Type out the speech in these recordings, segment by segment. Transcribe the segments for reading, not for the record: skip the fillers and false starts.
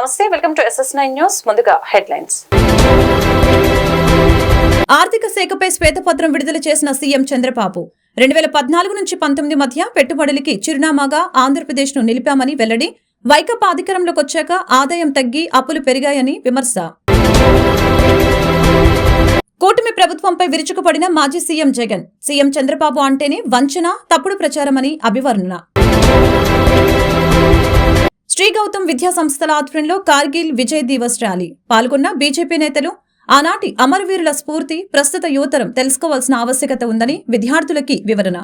నమస్తే, welcome to SS9 news. ముందుగా headlines. ఆర్థిక శాఖపై శ్వేతపత్రం విడుదల చేసిన సీఎం చంద్రబాబు 2014 నుంచి 19 మధ్య పెట్టుబడులకి చిరునామాగా ఆంధ్రప్రదేశ్ను నిలిపామని వెల్లడి. వైకాపా అధికారంలోకి వచ్చాక ఆదాయం తగ్గి అప్పులు పెరిగాయని విమర్శ. కూటమి ప్రభుత్వంపై విరుచుకుపడిన మాజీ సీఎం జగన్. సీఎం చంద్రబాబు అంటేనే వంచన, తప్పుడు ప్రచారమని అభివర్ణన. శ్రీ గౌతమ్ విద్యా సంస్థల ఆధ్వర్యంలో కార్గిల్ విజయ్ దివస్ ర్యాలీ పాల్గొన్న బీజేపీ నేతలు. ఆనాటి అమరవీరుల స్ఫూర్తి ప్రస్తుత యువతరం తెలుసుకోవాల్సిన ఆవశ్యకత ఉందని విద్యార్థులకి వివరణ.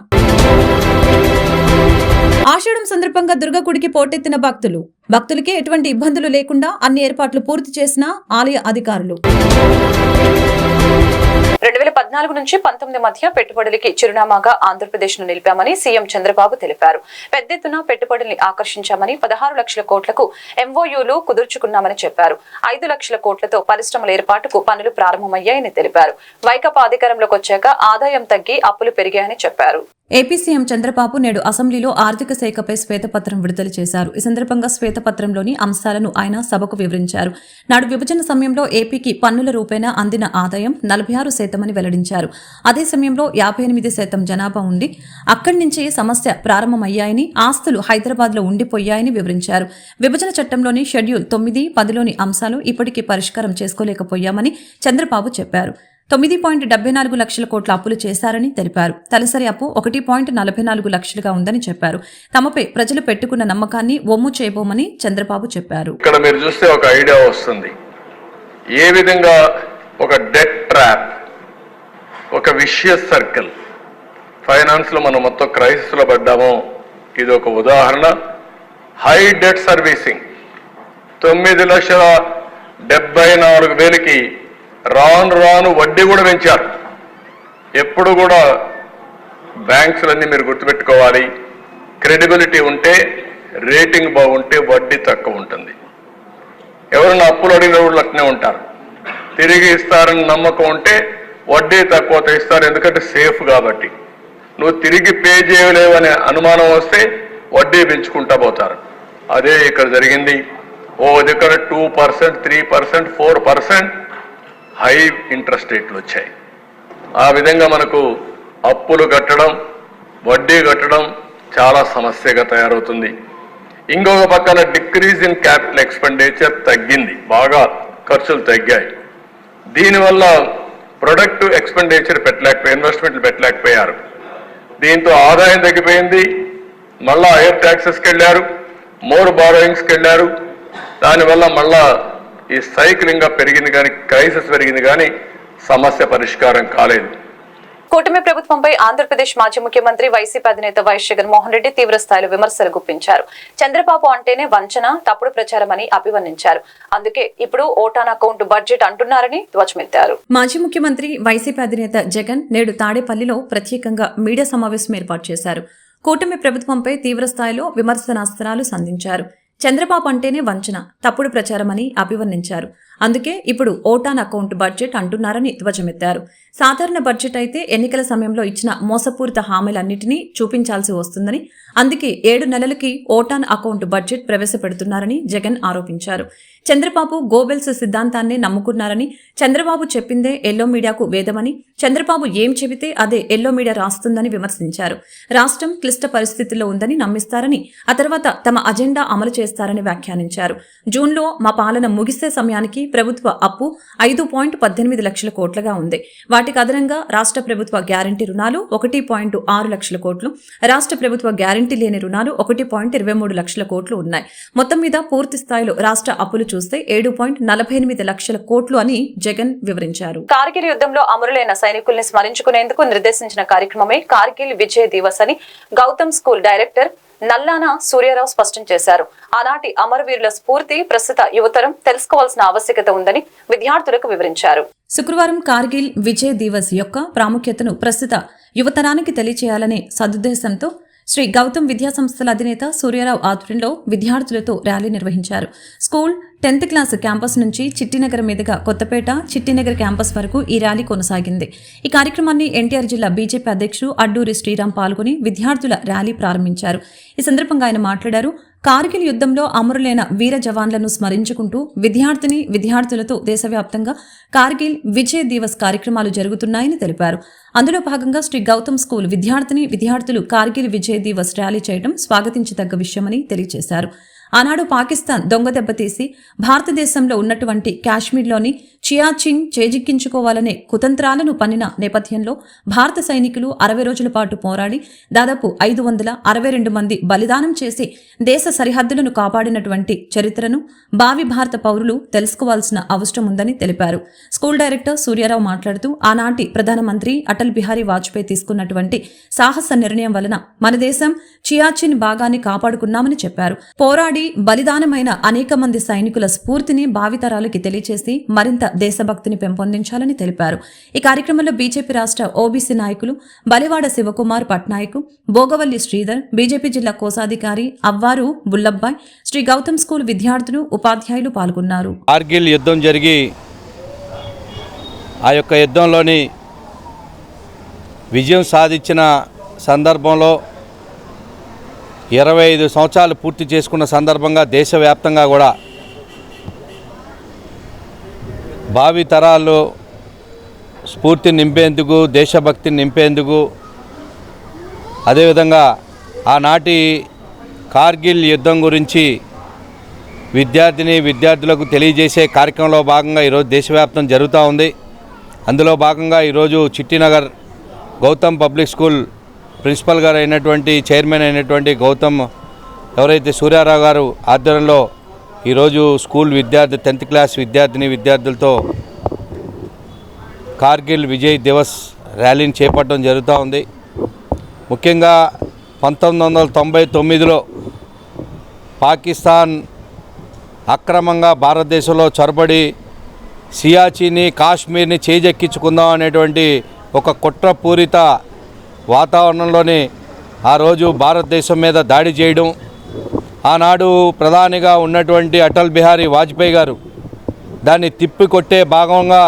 ఆషాఢం సందర్భంగా దుర్గగుడికి పోటెత్తిన భక్తులకి ఎటువంటి ఇబ్బందులు లేకుండా అన్ని ఏర్పాట్లు పూర్తి చేసిన ఆలయ అధికారులు. 2014 నుంచి 19 మధ్య పెట్టుబడులకి చిరునామాగా ఆంధ్రప్రదేశ్ ను నిలిపామని సీఎం చంద్రబాబు తెలిపారు. పెద్ద ఎత్తున పెట్టుబడుల్ని ఆకర్షించామని 16 లక్షల కోట్లకు MOUలు కుదుర్చుకున్నామని చెప్పారు. 5 లక్షల కోట్లతో పరిశ్రమల ఏర్పాటుకు పనులు ప్రారంభమయ్యాయని తెలిపారు. వైకాపా అధికారంలోకి వచ్చాక ఆదాయం తగ్గి అప్పులు పెరిగాయని చెప్పారు. ఏపీ సీఎం చంద్రబాబు నేడు అసెంబ్లీలో ఆర్థిక శాఖపై శ్వేతపత్రం విడుదల చేశారు. ఈ సందర్భంగా శ్వేతపత్రంలోని అంశాలను ఆయన సభకు వివరించారు. నాడు విభజన సమయంలో ఏపీకి పన్నుల రూపేణా అందిన ఆదాయం 46% అని వెల్లడించారు. అదే సమయంలో 58% జనాభా ఉండి అక్కడి నుంచి సమస్య ప్రారంభమయ్యాయని, ఆస్తులు హైదరాబాద్లో ఉండిపోయాయని వివరించారు. విభజన చట్టంలోని షెడ్యూల్ 9, 10లోని అంశాలు ఇప్పటికీ పరిష్కారం చేసుకోలేకపోయామని చంద్రబాబు చెప్పారు. 9.74 లక్షల కోట్ల అప్పులు చేశారని తెలిపారు. తలసరి అప్పు 1.44 లక్షలుగా ఉందని చెప్పారు. తమపై ప్రజలు పెట్టుకున్న నమ్మకాన్ని ఒమ్ము చేయబోమని చంద్రబాబు చెప్పారు. ఇక్కడ మీరు చూస్తే ఒక ఐడియా వస్తుంది. ఏ విధంగా ఒక డెట్ ట్రాప్, ఒక విషియస్ సర్కిల్ ఫైనాన్స్ లో మనం మొత్తం క్రైసిస్ లో పడ్డామో ఇది ఒక ఉదాహరణ. హై డెట్ సర్వీసింగ్ 9,74,000కి రాను వడ్డీ కూడా పెంచారు. ఎప్పుడు కూడా బ్యాంక్స్లన్నీ మీరు గుర్తుపెట్టుకోవాలి, క్రెడిబిలిటీ ఉంటే, రేటింగ్ బాగుంటే వడ్డీ తక్కువ ఉంటుంది. ఎవరైనా అప్పులు అడిగిన వాళ్ళు అట్నే ఉంటారు. తిరిగి ఇస్తారని నమ్మకం ఉంటే వడ్డీ తక్కువ ఇస్తారు, ఎందుకంటే సేఫ్ కాబట్టి. నువ్వు తిరిగి పే చేయలేవనే అనుమానం వస్తే వడ్డీ పెంచుకుంటా పోతారు. అదే ఇక్కడ జరిగింది. ఓ దగ్గర 2%, 3%, 4% హై ఇంట్రెస్ట్ రేట్లు వచ్చాయి. ఆ విధంగా మనకు అప్పులు కట్టడం, వడ్డీ కట్టడం చాలా సమస్యగా తయారవుతుంది. ఇంకొక పక్కన డిక్రీజ్ ఇన్ క్యాపిటల్ ఎక్స్పెండిచర్ తగ్గింది, బాగా ఖర్చులు తగ్గాయి. దీనివల్ల ప్రొడక్టివ్ ఎక్స్పెండిచర్ ఇన్వెస్ట్మెంట్లు పెట్టలేకపోయారు. దీంతో ఆదాయం తగ్గిపోయింది. మళ్ళా హైయర్ ట్యాక్సెస్కి వెళ్ళారు, మోర్ బారోయింగ్స్కి వెళ్ళారు. దానివల్ల మళ్ళా ఈ సైక్లింగ్ గా పెరిగింది కానీ, క్రైసిస్ పెరిగింది కానీ సమస్య పరిష్కారం కాలేదు. కూటమి ప్రభుత్వంపై ఆంధ్రప్రదేశ్ మాజీ ముఖ్యమంత్రి వైసీపీ అధినేత వైఎస్ జగన్మోహన్ రెడ్డి తీవ్ర స్థాయిలో విమర్శలు గుప్పించారు. చంద్రబాబు అంటేనే వంచన, తప్పుడు ప్రచారమని అభివర్ణించారు. అందుకే ఇప్పుడు ఓటాన్ అకౌంట్ బడ్జెట్ అంటున్నారని ధ్వజమెత్తారు. మాజీ ముఖ్యమంత్రి వైసీపీ అధినేత జగన్ నేడు తాడేపల్లిలో ప్రత్యేకంగా మీడియా సమావేశం ఏర్పాటు చేశారు. కూటమి ప్రభుత్వంపై తీవ్ర స్థాయిలో విమర్శనాస్త్రాలు సంధించారు. చంద్రబాబు అంటేనే వంచన, తప్పుడు ప్రచారమని అభివర్ణించారు. అందుకే ఇప్పుడు ఓటాన్ అకౌంట్ బడ్జెట్ అంటున్నారని ధ్వజమెత్తారు. సాధారణ బడ్జెట్ అయితే ఎన్నికల సమయంలో ఇచ్చిన మోసపూరిత హామీలన్నింటినీ చూపించాల్సి వస్తుందని, అందుకే 7 నెలలకి ఓటాన్ అకౌంట్ బడ్జెట్ ప్రవేశపెడుతున్నారని జగన్ ఆరోపించారు. చంద్రబాబు గోబెల్స్ సిద్ధాంతాన్నే నమ్ముకున్నారని, చంద్రబాబు చెప్పిందే ఎల్లో మీడియాకు వేదమని, చంద్రబాబు ఏం చెబితే అదే ఎల్లో మీడియా రాస్తుందని విమర్శించారు. రాష్ట్రం క్లిష్ట పరిస్థితుల్లో ఉందని నమ్మిస్తారని, ఆ తర్వాత తమ అజెండా అమలు చేస్తారని వ్యాఖ్యానించారు. జూన్లో మా పాలన ముగిసే సమయానికి ప్రభుత్వ అప్పు 5.18 లక్షల కోట్లుగా ఉంది. వాటికి అదనంగా రాష్ట్ర ప్రభుత్వ గ్యారంటీ రుణాలు 1.6 లక్షల కోట్లు, రాష్ట్ర ప్రభుత్వ గ్యారంటీ లేని రుణాలు 1.23 లక్షల కోట్లు ఉన్నాయి. మొత్తం మీద పూర్తి స్థాయిలో రాష్ట్ర అప్పులు చూస్తే 7.48 లక్షల కోట్లు అని జగన్ వివరించారు. కార్గిల్ యుద్ధంలో అమరులైన సైనికుల్ని స్మరించుకునేందుకు నిర్దేశించిన కార్యక్రమమే కార్గిల్ విజయ్ దివస్ అని గౌతమ్ స్కూల్ డైరెక్టర్ నల్లాన సూర్యారావు స్పష్టం చేశారు. ఆనాటి అమరవీరుల స్ఫూర్తి ప్రస్తుత యువతరం తెలుసుకోవాల్సిన ఆవశ్యకత ఉందని విద్యార్థులకు వివరించారు. శుక్రవారం కార్గిల్ విజయ్ దివస్ యొక్క ప్రాముఖ్యతను ప్రస్తుత యువతరానికి తెలియచేయాలనే సదుద్దేశంతో శ్రీ గౌతమ్ విద్యా సంస్థల అధినేత సూర్యారావు ఆధ్వర్యంలో విద్యార్థులతో ర్యాలీ నిర్వహించారు. స్కూల్ 10th క్లాస్ క్యాంపస్ నుంచి చిట్టినగర్ మీదుగా కొత్తపేట, చిట్టినగర్ క్యాంపస్ వరకు ఈ ర్యాలీ కొనసాగింది. ఈ కార్యక్రమాన్ని ఎన్టీఆర్ జిల్లా బీజేపీ అధ్యక్షుడు అడ్డూరి శ్రీరామ్ పాల్గొని విద్యార్థుల ర్యాలీ ప్రారంభించారు. ఈ సందర్భంగా ఆయన మాట్లాడారు. కార్గిల్ యుద్ధంలో అమరులైన వీర జవాన్లను స్మరించుకుంటూ విద్యార్థులతో దేశవ్యాప్తంగా కార్గిల్ విజయ్ దివస్ కార్యక్రమాలు జరుగుతున్నాయని తెలిపారు. అందులో భాగంగా శ్రీ గౌతమ్ స్కూల్ విద్యార్థులు కార్గిల్ విజయ్ దివస్ ర్యాలీ చేయడం స్వాగతించదగ్గ విషయమని తెలియజేశారు. ఆనాడు పాకిస్తాన్ దొంగదెబ్బతీసి భారతదేశంలో ఉన్నటువంటి కాశ్మీర్లోని చియాచిన్ చేజిక్కించుకోవాలనే కుతంత్రాలను పన్నిన నేపథ్యంలో భారత సైనికులు 60 రోజుల పాటు పోరాడి దాదాపు 562 మంది బలిదానం చేసి దేశ సరిహద్దులను కాపాడినటువంటి చరిత్రను భావి భారత పౌరులు తెలుసుకోవాల్సిన అవసరం ఉందని తెలిపారు. స్కూల్ డైరెక్టర్ సూర్యారావు మాట్లాడుతూ ఆనాటి ప్రధానమంత్రి అటల్ బిహారీ వాజ్పేయి తీసుకున్నటువంటి సాహస నిర్ణయం వలన మన దేశం చియాచిన్ భాగాన్ని కాపాడుకున్నామని చెప్పారు. పోరాడి బలిదానమైన అనేక మంది సైనికుల స్ఫూర్తిని భావితరాలకి తెలియజేసి మరింత దేశభక్తిని పెంపొందించాలని తెలిపారు. ఈ కార్యక్రమంలో బీజేపీ రాష్ట్ర ఓబీసీ నాయకులు బలివాడ శివకుమార్ పట్నాయక్, భోగవల్లి శ్రీధర్, బీజేపీ జిల్లా కోశాధికారి అవ్వారు బుల్లబ్బాయ్, శ్రీ గౌతమ్ స్కూల్ విద్యార్థులు, ఉపాధ్యాయులు పాల్గొన్నారు. కార్గిల్ యుద్ధం జరిగి ఆ యొక్క యుద్ధంలోని విజయం సాధించిన సందర్భంలో 25 సంవత్సరాలు పూర్తి చేసుకున్న సందర్భంగా దేశవ్యాప్తంగా కూడా భావి తరాల్లో స్ఫూర్తిని నింపేందుకు, దేశభక్తిని నింపేందుకు, అదేవిధంగా ఆనాటి కార్గిల్ యుద్ధం గురించి విద్యార్థులకు తెలియజేసే కార్యక్రమంలో భాగంగా ఈరోజు దేశవ్యాప్తం జరుగుతూ ఉంది. అందులో భాగంగా ఈరోజు Chittinagar Gautam public school principal గారు అయినటువంటి చైర్మన్ అయినటువంటి గౌతమ్ ఎవరైతే సూర్యారావు గారు ఆధ్వర్యంలో ఈరోజు స్కూల్ 10th క్లాస్ విద్యార్థులతో కార్గిల్ విజయ్ దివస్ ర్యాలీని చేపట్టడం జరుగుతూ ఉంది. ముఖ్యంగా 1999లో పాకిస్తాన్ అక్రమంగా భారతదేశంలో చొరబడి సియాచిన్ని, కాశ్మీర్ని చేజెక్కించుకుందాం అనేటువంటి ఒక కుట్రపూరిత వాతావరణంలోనే ఆ రోజు భారతదేశం మీద దాడి చేయడం, ఆనాడు ప్రధానిగా ఉన్నటువంటి అటల్ బిహారీ వాజ్పేయి గారు దాన్ని తిప్పికొట్టే భాగంగా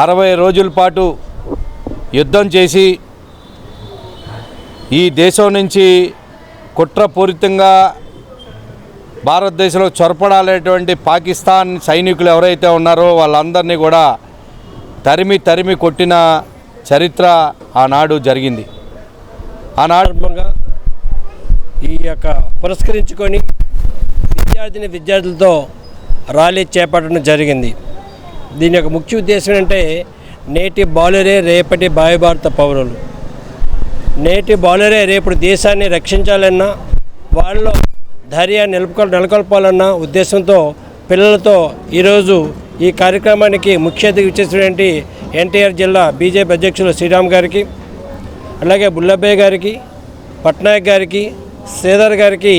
60 రోజుల పాటు యుద్ధం చేసి ఈ దేశం నుంచి కుట్రపూరితంగా భారతదేశంలో చొరపడాలనేటువంటి పాకిస్తాన్ సైనికులు ఎవరైతే ఉన్నారో వాళ్ళందరినీ కూడా తరిమి కొట్టిన చరిత్ర ఆనాడు జరిగింది. ఆనాడు ఈ యొక్క పురస్కరించుకొని విద్యార్థులతో ర్యాలీ చేపట్టడం జరిగింది. దీని యొక్క ముఖ్య ఉద్దేశం అంటే నేటి బాలురే రేపటి భావి భారత పౌరులు. నేటి బాలురే రేపు దేశాన్ని రక్షించాలన్నా, వాళ్ళలో ధైర్యాన్ని నెలకొల్పాలన్న ఉద్దేశంతో పిల్లలతో ఈరోజు ఈ కార్యక్రమానికి ముఖ్య అతిథి ఇచ్చేసినటువంటి ఎన్టీఆర్ జిల్లా బీజేపీ అధ్యక్షులు శ్రీరామ్ గారికి, అలాగే బుల్లబ్బయ్య గారికి, పట్నాయక్ గారికి, శ్రీధర్ గారికి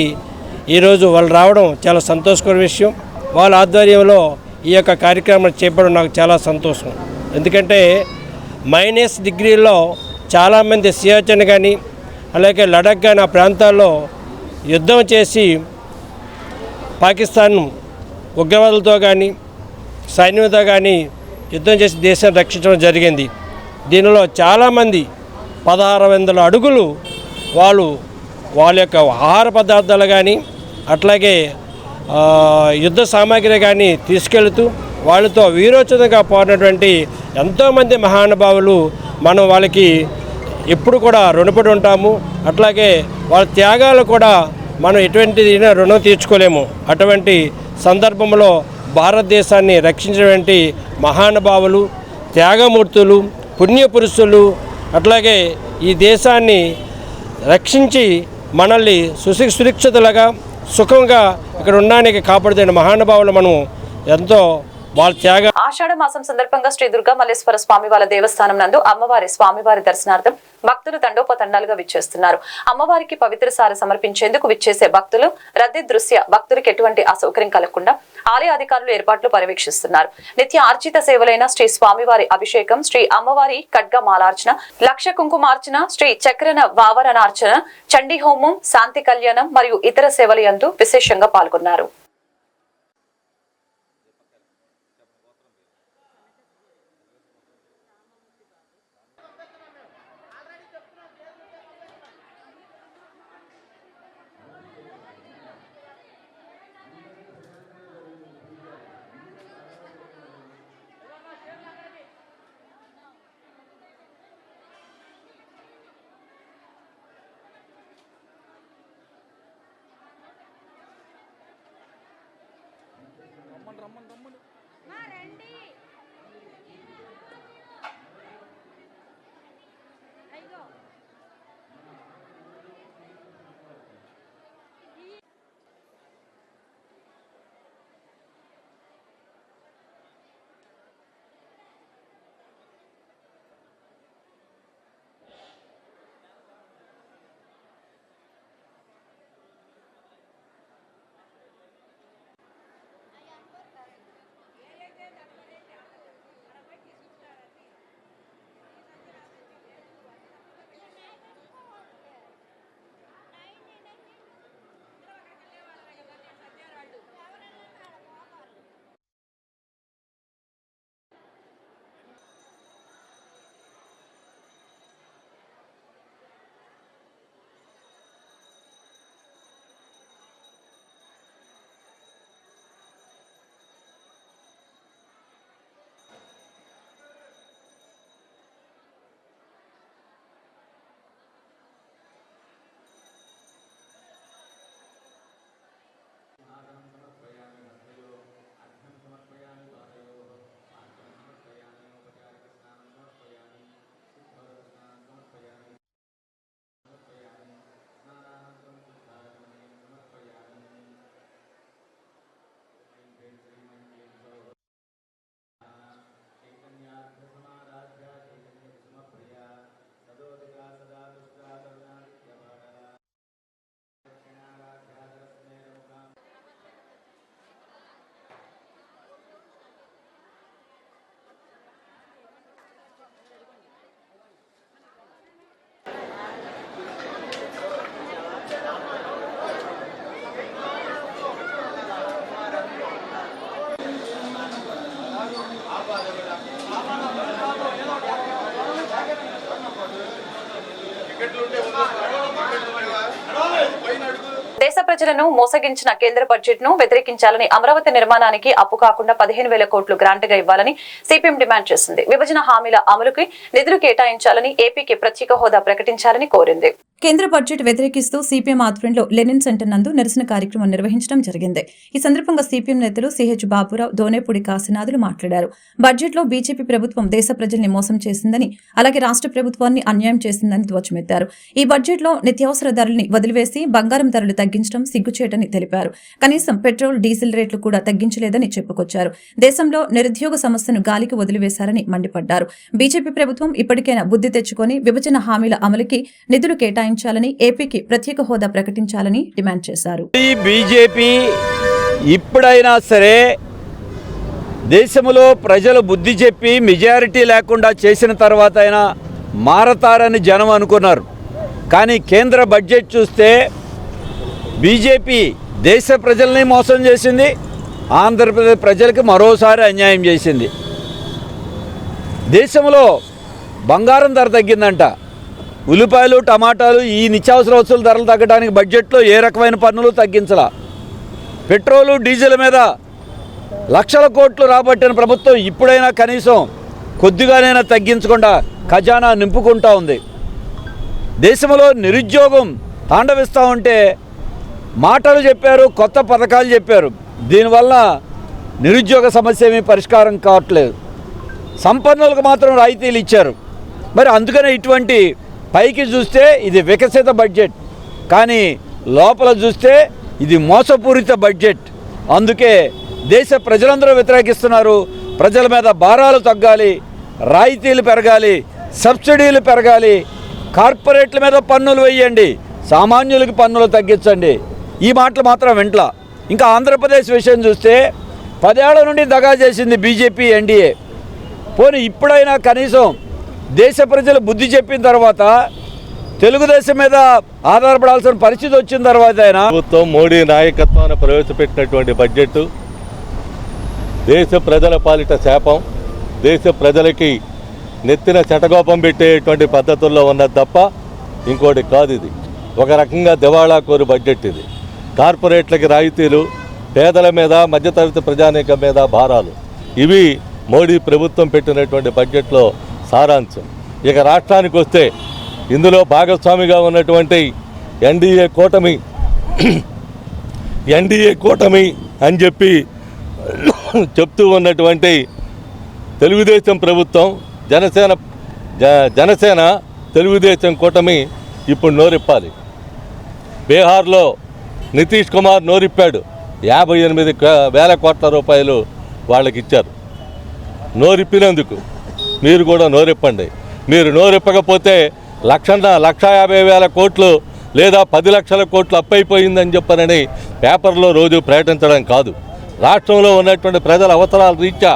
ఈరోజు వాళ్ళు రావడం చాలా సంతోషకర విషయం. వాళ్ళ ఆధ్వర్యంలో ఈ యొక్క కార్యక్రమాలు చేపట్టడం నాకు చాలా సంతోషం. ఎందుకంటే -డిగ్రీల్లో చాలామంది సియాచిన్ కానీ అలాగే లడాక్ కానీ ఆ ప్రాంతాల్లో యుద్ధం చేసి పాకిస్తాన్ ఉగ్రవాదులతో కానీ సైన్యంతో కానీ యుద్ధం చేసి దేశాన్ని రక్షించడం జరిగింది. దీనిలో చాలామంది 1600 అడుగులు వాళ్ళ యొక్క ఆహార పదార్థాలు కానీ అట్లాగే యుద్ధ సామాగ్రి కానీ తీసుకెళ్తూ వాళ్ళతో వీరోచితంగా పోయినటువంటి ఎంతోమంది మహానుభావులు మనం వాళ్ళకి ఎప్పుడు కూడా రుణపడి ఉంటాము. అట్లాగే వాళ్ళ త్యాగాలు కూడా మనం ఎటువంటి రుణం తీర్చుకోలేము. అటువంటి సందర్భంలో భారతదేశాన్ని రక్షించినటువంటి మహానుభావులు, త్యాగమూర్తులు, పుణ్యపురుషులు, అట్లాగే ఈ దేశాన్ని రక్షించి మనల్ని సురక్షితులుగా సుఖంగా ఇక్కడ ఉండడానికి కాపాడుతున్న మహానుభావులు మనం ఎంతో వాళ్ళ త్యాగ. ఆషాఢ మాసం సందర్భంగా శ్రీ దుర్గా మల్లేశ్వర స్వామి వాళ్ళ దేవస్థానం నందు అమ్మవారి స్వామివారి దర్శనార్థం భక్తులు తండోపతండాలుగా విచ్చేస్తున్నారు. అమ్మవారికి పవిత్ర సార సమర్పించేందుకు విచ్చేసే భక్తులు రద్దీ దృశ్య భక్తులకు ఎటువంటి అసౌకర్యం కలగకుండా ఆలయ అధికారులు ఏర్పాట్లు పర్యవేక్షిస్తున్నారు. నిత్య ఆర్జిత సేవలైన శ్రీ స్వామివారి అభిషేకం, శ్రీ అమ్మవారి ఖడ్గమాలార్చన, లక్ష కుంకుమార్చన, శ్రీ చక్రన వావరణార్చన, చండీ హోమం, శాంతి కళ్యాణం మరియు ఇతర సేవల యందు విశేషంగా పాల్గొన్నారు. దేశ ప్రజలను మోసగించిన కేంద్ర బడ్జెట్ ను వ్యతిరేకించాలని, అమరావతి నిర్మాణానికి అప్పు కాకుండా 15,000 కోట్లు గ్రాంట్ గా ఇవ్వాలని సిపిఎం డిమాండ్ చేసింది. విభజన హామీల అమలుకి నిధులు కేటాయించాలని, ఏపీకి ప్రత్యేక హోదా ప్రకటించాలని కోరింది. కేంద్ర బడ్జెట్ వ్యతిరేకిస్తూ సిపిఎం ఆధ్వర్యంలో లెనిన్ సెంటర్ నందు నిరసన కార్యక్రమం నిర్వహించడం జరిగింది. ఈ సందర్భంగా సిపిఎం నేతలు సిహెచ్ బాబురావు, దోనేపూడి కాశీనాథులు మాట్లాడారు. బడ్జెట్ లో బీజేపీ ప్రభుత్వం దేశ ప్రజల్ని మోసం చేసిందని, అలాగే రాష్ట్ర ప్రభుత్వాన్ని అన్యాయం చేసిందని ధ్వజమెత్తారు. ఈ బడ్జెట్ లో నిత్యావసర ధరల్ని వదిలివేసి బంగారం ధరలు తగ్గించడం సిగ్గుచేటని తెలిపారు. కనీసం పెట్రోల్, డీజిల్ రేట్లు కూడా తగ్గించలేదని చెప్పుకొచ్చారు. దేశంలో నిరుద్యోగ సమస్యను గాలికి వదిలివేశారని మండిపడ్డారు. బీజేపీ ప్రభుత్వం ఇప్పటికైనా బుద్ధి తెచ్చుకొని విభజన హామీల అమలుకి నిధులు కేటాయించాలని, ఏపీకి ప్రత్యేక హోదా ప్రకటించాలని డిమాండ్ చేశారు. బీజేపీ ఇప్పుడైనా సరే దేశంలో ప్రజలు బుద్ధి చెప్పి మెజారిటీ లేకుండా చేసిన తర్వాత అయినా మారతారని జనం అనుకున్నారు. కానీ కేంద్ర బడ్జెట్ చూస్తే బీజేపీ దేశ ప్రజల్ని మోసం చేసింది, ఆంధ్రప్రదేశ్ ప్రజలకు మరోసారి అన్యాయం చేసింది. దేశంలో బంగారం ధర తగ్గిందంట, ఉల్లిపాయలు, టమాటాలు, ఈ నిత్యావసర వస్తువుల ధరలు తగ్గడానికి బడ్జెట్లో ఏ రకమైన పన్నులు తగ్గించలా. పెట్రోలు, డీజిల్ మీద లక్షల కోట్లు రాబట్టిన ప్రభుత్వం ఇప్పుడైనా కనీసం కొద్దిగానైనా తగ్గించకుండా ఖజానా నింపుకుంటా ఉంది. దేశంలో నిరుద్యోగం తాండవిస్తూ ఉంటే మాటలు చెప్పారు, కొత్త పథకాలు చెప్పారు. దీనివల్ల నిరుద్యోగ సమస్య ఏమీ పరిష్కారం కావట్లేదు. సంపన్నులకు మాత్రం రాయితీలు ఇచ్చారు. మరి అందుకనే ఇటువంటి పైకి చూస్తే ఇది వికసిత బడ్జెట్, కానీ లోపల చూస్తే ఇది మోసపూరిత బడ్జెట్. అందుకే దేశ ప్రజలందరూ వ్యతిరేకిస్తున్నారు. ప్రజల మీద భారాలు తగ్గాలి, రాయితీలు పెరగాలి, సబ్సిడీలు పెరగాలి, కార్పొరేట్ల మీద పన్నులు వేయండి, సామాన్యులకి పన్నులు తగ్గించండి. ఈ మాటలు మాత్రం వెంట్లా. ఇంకా ఆంధ్రప్రదేశ్ విషయం చూస్తే 10 ఏళ్ల నుండి దగా చేసింది బీజేపీ, ఎన్డీఏ. పోనీ ఇప్పుడైనా కనీసం దేశ ప్రజలు బుద్ధి చెప్పిన తర్వాత, తెలుగుదేశం మీద ఆధారపడాల్సిన పరిస్థితి వచ్చిన తర్వాత అయినా ప్రభుత్వం మోడీ నాయకత్వాన్ని ప్రవేశపెట్టినటువంటి బడ్జెట్ దేశ ప్రజల పాలిట శాపం. దేశ ప్రజలకి నెత్తిన చటకోపం పెట్టేటువంటి పద్ధతుల్లో ఉన్నది తప్ప ఇంకోటి కాదు. ఇది ఒక రకంగా దివాళా కోరు బడ్జెట్. ఇది కార్పొరేట్లకి రాయితీలు, పేదల మీద, మధ్యతరగతి ప్రజానీకం మీద భారాలు, ఇవి మోడీ ప్రభుత్వం పెట్టినటువంటి బడ్జెట్లో సారాంశం. ఇక రాష్ట్రానికి వస్తే ఇందులో భాగస్వామిగా ఉన్నటువంటి ఎన్డీఏ కూటమి అని చెప్పి చెప్తూ ఉన్నటువంటి తెలుగుదేశం ప్రభుత్వం జనసేన తెలుగుదేశం కూటమి ఇప్పుడు నోరిప్పాలి. బీహార్లో నితీష్ కుమార్ నోరిప్పాడు. 58,000 కోట్ల రూపాయలు వాళ్ళకి ఇచ్చారు. నోరిప్పినందుకు మీరు కూడా నోరిప్పండి. మీరు నోరిప్పకపోతే 1,50,000 కోట్లు లేదా 10 లక్షల కోట్లు అప్పైపోయిందని చెప్పనని పేపర్లో రోజు ప్రకటించడం కాదు. రాష్ట్రంలో ఉన్నటువంటి ప్రజల అవసరాల రీత్యా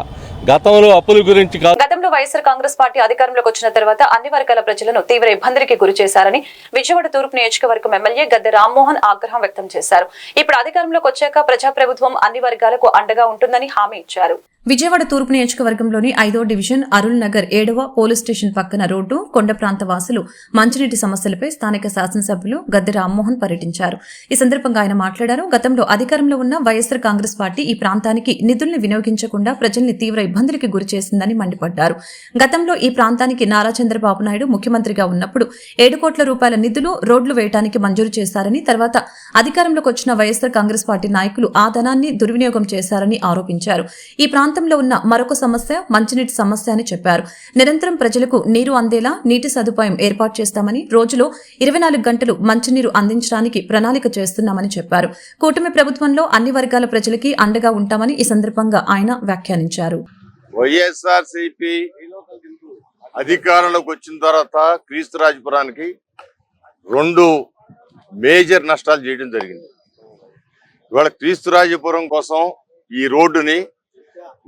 గతంలో అప్పుల గురించి కాదు. గతంలో వైఎస్ఆర్ కాంగ్రెస్ పార్టీ అధికారంలోకి వచ్చిన తర్వాత అన్ని వర్గాల ప్రజలను తీవ్ర ఇబ్బందులకి గురి చేశారని విజయవాడ తూర్పు నియోజకవర్గం ఎమ్మెల్యే గద్దె రామ్మోహన్ ఆగ్రహం వ్యక్తం చేశారు. ఇప్పుడు అధికారంలోకి వచ్చాక ప్రజాప్రభుత్వం అన్ని వర్గాలకు అండగా ఉంటుందని హామీ ఇచ్చారు. విజయవాడ తూర్పు నియోజకవర్గంలోని 5వ డివిజన్ అరుల్ నగర్ 7వ పోలీస్ స్టేషన్ పక్కన రోడ్డు కొండ ప్రాంత వాసులు మంచినీటి సమస్యలపై స్థానిక శాసనసభ్యులు గద్దె రామ్మోహన్ పర్యటించారు. ఈ సందర్భంగా ఆయన మాట్లాడారు. గతంలో అధికారంలో ఉన్న వైఎస్ఆర్ కాంగ్రెస్ పార్టీ ఈ ప్రాంతానికి నిధుల్ని వినియోగించకుండా ప్రజల్ని తీవ్ర ఇబ్బందులకి గురి చేసిందని మండిపడ్డారు. గతంలో ఈ ప్రాంతానికి నారా చంద్రబాబు నాయుడు ముఖ్యమంత్రిగా ఉన్నప్పుడు 7 కోట్ల రూపాయల నిధులు రోడ్లు వేయడానికి మంజూరు చేశారని, తర్వాత అధికారంలోకి వచ్చిన వైఎస్ఆర్ కాంగ్రెస్ పార్టీ నాయకులు ఆ ధనాన్ని దుర్వినియోగం చేశారని ఆరోపించారు. ఈ ప్రాంతంలో ఉన్న మరొక సమస్య మంచినీటి సమస్య అని చెప్పారు. నిరంతరం ప్రజలకు నీరు అందేలా నీటి సదుపాయం ఏర్పాటు చేస్తామని, రోజులో 24 గంటలు మంచినీరు అందించడానికి ప్రణాళిక చేస్తున్నామని చెప్పారు. కూటమి ప్రభుత్వంలో అన్ని వర్గాల ప్రజలకి అండగా ఉంటామని ఈ సందర్భంగా ఆయన వ్యాఖ్యానించారు. వైఎస్ఆర్సీపీ అధికారంలోకి వచ్చిన తర్వాత క్రీస్తురాజపురానికి 2 మేజర్ నష్టాలు చేయడం జరిగింది. ఇవాళ క్రీస్తురాజపురం కోసం ఈ రోడ్డుని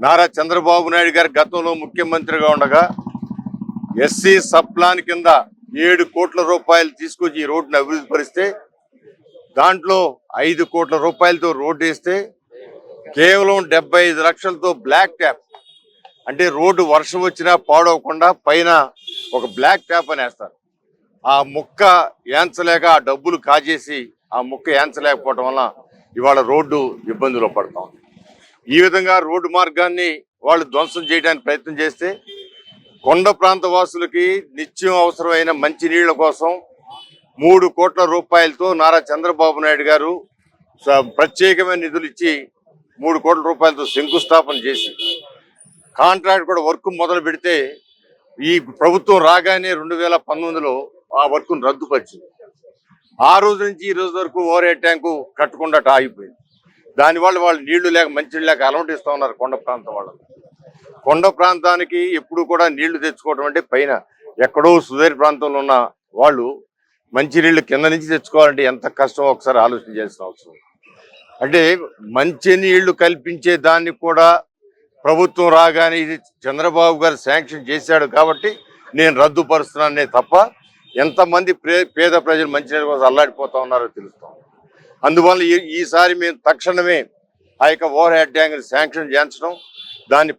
నారా చంద్రబాబు నాయుడు గారు గతంలో ముఖ్యమంత్రిగా ఉండగా ఎస్సీ సబ్ ప్లాన్ కింద 7 కోట్ల రూపాయలు తీసుకొచ్చి ఈ రోడ్డుని అభివృద్ధి పరిస్తే, దాంట్లో 5 కోట్ల రూపాయలతో రోడ్డు వేస్తే కేవలం 75 లక్షలతో బ్లాక్ ట్యాప్, అంటే రోడ్డు వర్షం వచ్చినా పాడవకుండా పైన ఒక బ్లాక్ ట్యాప్ అని వేస్తారు. ఆ ముక్క ఏంచలేక ఆ డబ్బులు కాజేసి ఆ ముక్క ఏంచలేకపోవటం వల్ల ఇవాళ రోడ్డు ఇబ్బందులు పడతాం. ఈ విధంగా రోడ్డు మార్గాన్ని వాళ్ళు ధ్వంసం చేయడానికి ప్రయత్నం చేస్తే కొండ ప్రాంత వాసులకి నిత్యం అవసరమైన మంచినీళ్ల కోసం 3 కోట్ల రూపాయలతో నారా చంద్రబాబు నాయుడు గారు ప్రత్యేకమైన నిధులు ఇచ్చి 3 కోట్ల రూపాయలతో శంకుస్థాపన చేసి కాంట్రాక్ట్ కూడా వర్క్ మొదలు పెడితే ఈ ప్రభుత్వం రాగానే 2019లో ఆ వర్క్ను రద్దుపరిచింది. ఆ రోజు నుంచి ఈ రోజు వరకు ఓవర్ హెడ్ ట్యాంకు కట్టకుండా ఆగిపోయింది. దానివల్ల వాళ్ళు నీళ్లు లేక మంచినీళ్ళు లేక అలవాటిస్తూ ఉన్నారు కొండ ప్రాంతం వాళ్ళు. కొండ ప్రాంతానికి ఎప్పుడు కూడా నీళ్లు తెచ్చుకోవడం అంటే పైన ఎక్కడో సుదూర ప్రాంతంలో ఉన్న వాళ్ళు మంచినీళ్ళు కింద నుంచి తెచ్చుకోవాలంటే ఎంత కష్టమో ఒకసారి ఆలోచన చేసిన అవసరం. అంటే మంచినీళ్లు కల్పించే దాన్ని కూడా ప్రభుత్వం రాగానే ఇది చంద్రబాబు గారు శాంక్షన్ చేశాడు కాబట్టి నేను రద్దుపరుస్తున్నానే తప్ప ఎంతమంది పేద ప్రజలు మంచినీళ్ళ కోసం అల్లాడిపోతా ఉన్నారో తెలుస్తాం. అందువల్ల ఈసారి మేము తక్షణమే ఆ యొక్క ఓవర్ హెడ్ ట్యాంక్ శాంక్షన్ చేయించడం, దాని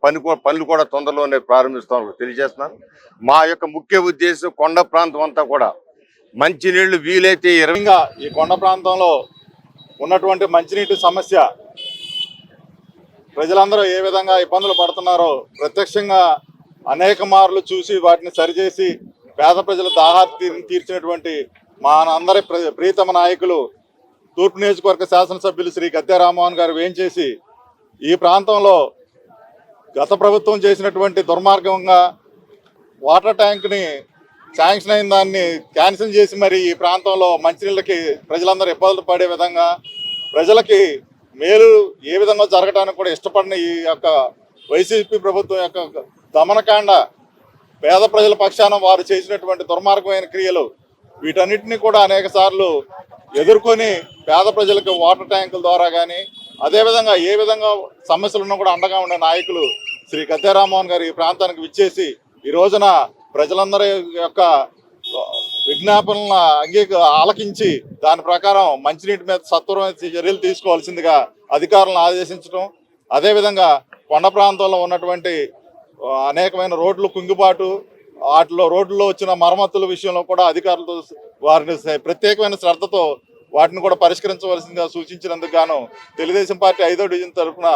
పనులు కూడా తొందరలోనే ప్రారంభిస్తామని తెలియజేస్తున్నాను. మా యొక్క ముఖ్య ఉద్దేశం కొండ ప్రాంతం అంతా కూడా మంచినీళ్లు వీలైతే ఈ కొండ ప్రాంతంలో ఉన్నటువంటి మంచినీటి సమస్య ప్రజలందరూ ఏ విధంగా ఇబ్బందులు పడుతున్నారో ప్రత్యక్షంగా అనేక మార్లు చూసి వాటిని సరిచేసి పేద ప్రజల దాహార్తిని తీర్చినటువంటి మా అందరి ప్రీతమ నాయకులు తూర్పు నియోజకవర్గ శాసనసభ్యులు శ్రీ గద్దె రామ్మోహన్ గారు వేయించేసి ఈ ప్రాంతంలో గత ప్రభుత్వం చేసినటువంటి దుర్మార్గంగా వాటర్ ట్యాంక్ని శాంక్షన్ అయిన దాన్ని క్యాన్సిల్ చేసి మరి ఈ ప్రాంతంలో మంచినీళ్ళకి ప్రజలందరూ ఇబ్బందులు పడే విధంగా ప్రజలకి మేలు ఏ విధంగా జరగడానికి కూడా ఇష్టపడిన ఈ యొక్క వైసీపీ ప్రభుత్వం యొక్క దమనకాండ, పేద ప్రజల పక్షాన వారు చేసినటువంటి దుర్మార్గమైన క్రియలు, వీటన్నిటిని కూడా అనేక సార్లు ఎదుర్కొని పేద ప్రజలకు వాటర్ ట్యాంకుల ద్వారా కానీ అదేవిధంగా ఏ విధంగా సమస్యలు ఉన్నా కూడా అండగా ఉండే నాయకులు శ్రీ గద్దె రామ్మోహన్ గారు ఈ ప్రాంతానికి విచ్చేసి ఈ రోజున ప్రజలందరి యొక్క విజ్ఞాపనలను ఆలకించి దాని ప్రకారం మంచినీటి మీద సత్వరమైన చర్యలు తీసుకోవాల్సిందిగా అధికారులను ఆదేశించడం, అదేవిధంగా కొండ ప్రాంతంలో ఉన్నటువంటి అనేకమైన రోడ్లు కుంగిబాటు, వాటిలో రోడ్లలో వచ్చిన మరమ్మతుల విషయంలో కూడా అధికారులతో వారిని ప్రత్యేకమైన శ్రద్ధతో వాటిని కూడా పరిష్కరించవలసిందిగా సూచించినందుకు గాను తెలుగుదేశం పార్టీ 5వ డివిజన్ తరఫున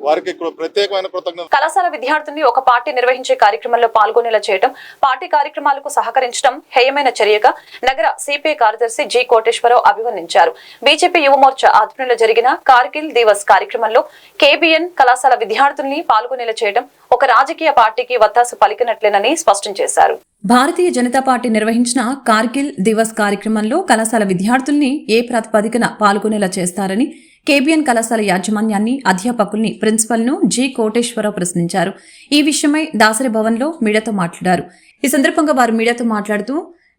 వారికి ప్రత్యేకమైన కృతజ్ఞత. కళాశాల విద్యార్థుల్ని ఒక పార్టీ నిర్వహించే కార్యక్రమంలో పాల్గొనేలా చేయడం, పార్టీ కార్యక్రమాలకు సహకరించడం హేయమైన చర్యగా నగర సిపిఐ కార్యదర్శి జి కోటేశ్వరరావు అభివర్ణించారు. బీజేపీ యువమోర్చా ఆధ్వర్యంలో జరిగిన కార్గిల్ దివస్ కార్యక్రమంలో కేబిఎన్ కళాశాల విద్యార్థుల్ని పాల్గొనేలా చేయడం ఒక రాజకీయ పార్టీకి వత్తాసు పలికినట్లేనని స్పష్టం చేశారు. భారతీయ జనతా పార్టీ నిర్వహించిన కార్గిల్ దివస్ కార్యక్రమంలో కళాశాల విద్యార్థుల్ని ఏ ప్రాతిపదికన పాల్గొనేలా చేస్తారని కేబిఎన్ కళాశాల యాజమాన్యాన్ని, అధ్యాపకుల్ని, ప్రిన్సిపల్ను జి కోటేశ్వరరావు ప్రశ్నించారు. ఈ విషయమై దాసరి భవన్లో మీడియాతో మాట్లాడారు. ఈ సందర్భంగా వారు మీడియాతో మాట్లాడుతూ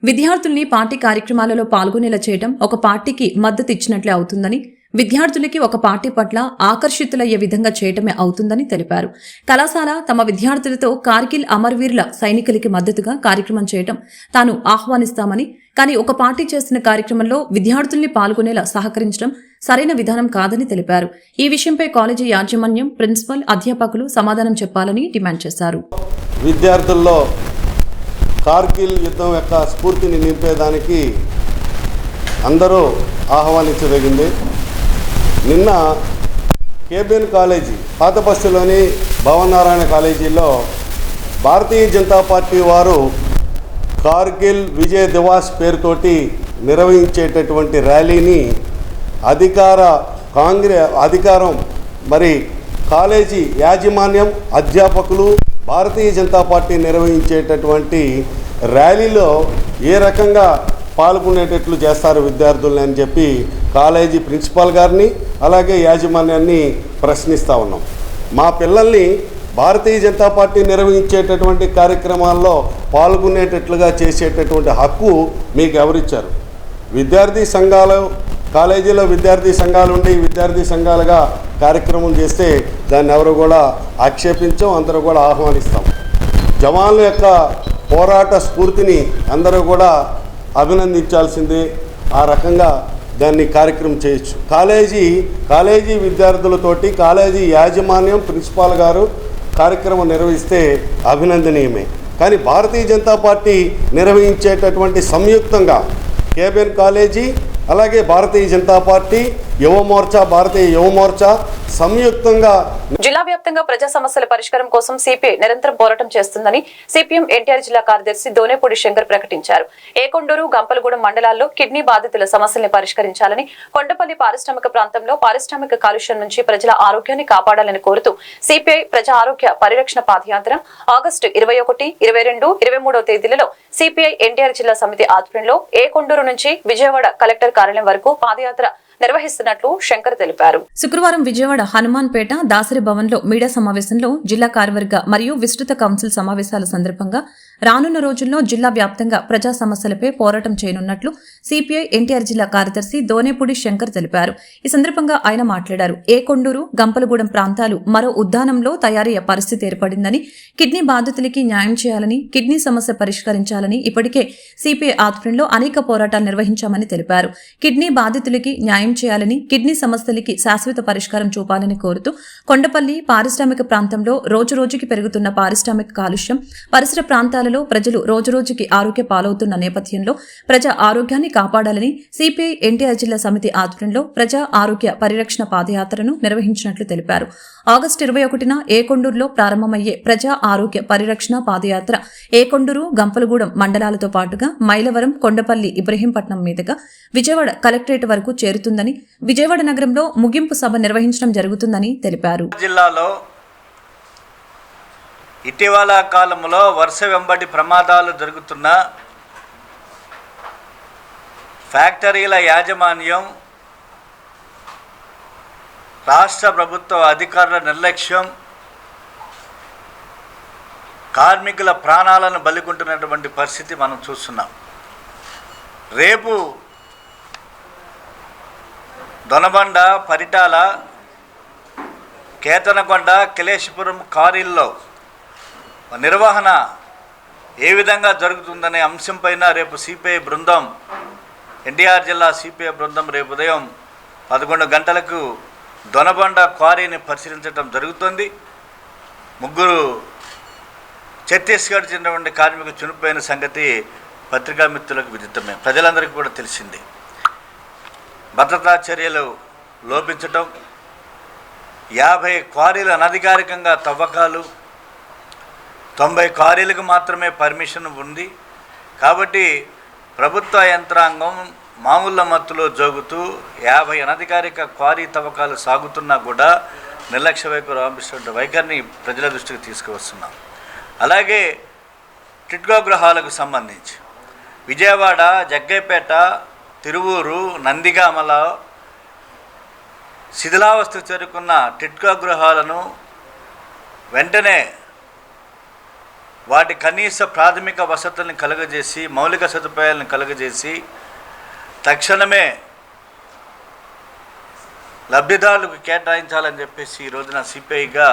విద్యార్థుల్ని పార్టీ కార్యక్రమాలలో పాల్గొనేలా చేయడం ఒక పార్టీకి మద్దతు ఇచ్చినట్లే అవుతుందని, విద్యార్థులకి ఒక పార్టీ పట్ల ఆకర్షితులయ్యే విధంగా చేయటమే అవుతుందని తెలిపారు. కళాశాల తమ విద్యార్థులతో కార్గిల్ అమరవీరుల సైనికులకి మద్దతుగా కార్యక్రమం చేయటం తాను ఆహ్వానిస్తామని, కానీ ఒక పార్టీ చేస్తున్న కార్యక్రమంలో విద్యార్థుల్ని పాల్గొనేలా సహకరించడం సరైన విధానం కాదని తెలిపారు. ఈ విషయంపై కాలేజీ యాజమాన్యం, ప్రిన్సిపల్, అధ్యాపకులు సమాధానం చెప్పాలని డిమాండ్ చేశారు. విద్యార్థుల్లో కార్గిల్ యుద్ధం యొక్క స్ఫూర్తిని నింపేదానికి అందరూ ఆహ్వానించదగింది. నిన్న కేబిఎన్ కాలేజీ పాత బస్తీలోని భవనారాయణ కాలేజీలో భారతీయ జనతా పార్టీ వారు కార్గిల్ విజయ్ దివాస్ పేరుతోటి నిర్వహించేటటువంటి ర్యాలీని అధికారం మరి కాలేజీ యాజమాన్యం, అధ్యాపకులు, భారతీయ జనతా పార్టీ నిర్వహించేటటువంటి ర్యాలీలో ఏ రకంగా పాల్గొనేటట్లు చేస్తారు విద్యార్థులని అని చెప్పి కాలేజీ ప్రిన్సిపాల్ గారిని అలాగే యాజమాన్యాన్ని ప్రశ్నిస్తూ ఉన్నాం. మా పిల్లల్ని భారతీయ జనతా పార్టీ నిర్వహించేటటువంటి కార్యక్రమాల్లో పాల్గొనేటట్లుగా చేసేటటువంటి హక్కు మీకు ఎవరిచ్చారు? విద్యార్థి సంఘాలు, కాలేజీలో విద్యార్థి సంఘాలు ఉండి విద్యార్థి సంఘాలుగా కార్యక్రమం చేస్తే దాన్ని ఎవరు కూడా ఆక్షేపించాం, అందరూ కూడా ఆహ్వానిస్తాం. జవాన్ల యొక్క పోరాట స్ఫూర్తిని అందరూ కూడా అభినందించాల్సిందే. ఆ రకంగా దాన్ని కార్యక్రమం చేయొచ్చు. కాలేజీ విద్యార్థులతోటి కాలేజీ యాజమాన్యం, ప్రిన్సిపాల్ గారు కార్యక్రమం నిర్వహిస్తే అభినందనీయమే. కానీ భారతీయ జనతా పార్టీ నిర్వహించేటటువంటి సంయుక్తంగా కేబిఎన్ కాలేజీ అలాగే భారతీయ జనతా పార్టీ భారతీయ యువమోర్చా సంయుక్తంగా జిల్లా వ్యాప్తంగా ప్రజా సమస్యల పరిష్కారం కోసం సిపిఐ నిరంతరం పోరాటం చేస్తుందని సిపిఎం ఎన్టీఆర్ జిల్లా కార్యదర్శి దోనేపూడి శంకర్ ప్రకటించారు. ఏకొండూరు, గంపలగూడెం మండలాల్లో కిడ్నీ బాధితుల సమస్యల్ని పరిష్కరించాలని, కొండపల్లి పారిశ్రామిక ప్రాంతంలో పారిశ్రామిక కాలుష్యం నుంచి ప్రజల ఆరోగ్యాన్ని కాపాడాలని కోరుతూ సిపిఐ ప్రజా ఆరోగ్య పరిరక్షణ పాదయాత్ర ఆగస్టు 21, 22, 23వ తేదీలలో సిపిఐ ఎన్టీఆర్ జిల్లా సమితి ఆధ్వర్యంలో ఏకొండూరు నుంచి విజయవాడ కలెక్టర్ కార్యాలయం వరకు పాదయాత్ర నిర్వహిస్తున్నట్లు శంకర్ తెలిపారు. శుక్రవారం విజయవాడ హనుమాన్పేట దాసరి భవన్లో మీడియా సమావేశంలో జిల్లా కార్యవర్గ మరియు విస్తృత కౌన్సిల్ సమావేశాల సందర్భంగా రానున్న రోజుల్లో జిల్లా వ్యాప్తంగా ప్రజా సమస్యలపై పోరాటం చేయనున్నట్లు సిపిఐ ఎన్టీఆర్ జిల్లా కార్యదర్శి దోనేపూడి శంకర్ తెలిపారు. ఈ సందర్భంగా ఆయన మాట్లాడారు. ఏకొండూరు, గంపలగూడెం ప్రాంతాలు మరో ఉద్యానంలో తయారయ్యే పరిస్థితి ఏర్పడిందని, కిడ్నీ బాధితులకి న్యాయం చేయాలని, కిడ్నీ సమస్య పరిష్కరించాలని ఇప్పటికే సిపిఐ ఆధ్వర్యంలో అనేక పోరాటాలు నిర్వహించామని తెలిపారు. కిడ్నీ బాధితులకి న్యాయం చేయాలని, కిడ్నీ సమస్యలకి శాశ్వత పరిష్కారం చూపాలని కోరుతూ కొండపల్లి పారిశ్రామిక ప్రాంతంలో రోజురోజుకి పెరుగుతున్న పారిశ్రామిక కాలుష్యం, పరిసర ప్రాంతాలలో ప్రజలు రోజురోజుకి ఆరోగ్య పాలవుతున్న నేపథ్యంలో ప్రజా ఆరోగ్యాన్ని కాపాడాలని సిపిఐ ఎన్టీఆర్ జిల్లా సమితి ఆధ్వర్యంలో ప్రజా ఆరోగ్య పరిరక్షణ పాదయాత్రను నిర్వహించినట్లు తెలిపారు. ఆగస్టు 21న ఏకొండూరులో ప్రారంభమయ్యే ప్రజా ఆరోగ్య పరిరక్షణ పాదయాత్ర ఏకొండూరు, గంపలగూడెం మండలాలతో పాటుగా మైలవరం, కొండపల్లి, ఇబ్రహీంపట్నం మీదుగా విజయవాడ కలెక్టరేట్ వరకు చేరుతుందని, విజయవాడ నగరంలో ముగింపు సభ నిర్వహించడం జరుగుతుందని తెలిపారు. జిల్లాలో ఇటీవల కాలంలో వరుస వెంబడి ప్రమాదాలు జరుగుతున్న ఫ్యాక్టరీల యాజమాన్యం, రాష్ట్ర ప్రభుత్వ అధికారుల నిర్లక్ష్యం, కార్మికుల ప్రాణాలను బలిగొంటున్నటువంటి పరిస్థితి మనం చూస్తున్నాం. రేపు దొనబండ, పరిటాల, కేతనకొండ, కిలేశపురం కారీల్లో నిర్వహణ ఏ విధంగా జరుగుతుందనే అంశంపైన రేపు సిపిఐ బృందం, ఎన్టీఆర్ జిల్లా సిపిఐ బృందం రేపు ఉదయం 11 గంటలకు దొనబండ క్వారీని పరిశీలించడం జరుగుతుంది. 3 ఛత్తీస్గఢ్ చెందినటువంటి కార్మికులు చనిపోయిన సంగతి పత్రికా మిత్రులకు విదితమే, ప్రజలందరికీ కూడా తెలిసింది. భద్రతా చర్యలు లోపించటం, 50 క్వారీలు అనధికారికంగా తవ్వకాలు, 90 క్వారీలకు మాత్రమే పర్మిషన్ ఉంది. కాబట్టి ప్రభుత్వ యంత్రాంగం మామూలు మత్తులో జోగుతూ 50 అనధికారిక క్వారీ తవ్వకాలు సాగుతున్నా కూడా నిర్లక్ష్య వైఖరి అవలంబిస్తున్న వైఖరిని ప్రజల దృష్టికి తీసుకువస్తున్నాం. అలాగే టిట్కో గృహాలకు సంబంధించి విజయవాడ, జగ్గైపేట, తిరువూరు, నందిగామలో శిథిలావస్థకు చేరుకున్న టిట్కో గృహాలను వెంటనే వాటి కనీస ప్రాథమిక వసతులను కలుగజేసి, మౌలిక సదుపాయాలను కలుగజేసి తక్షణమే లబ్ధిదారులకు కేటాయించాలని చెప్పేసి ఈ రోజున సిపిఐగా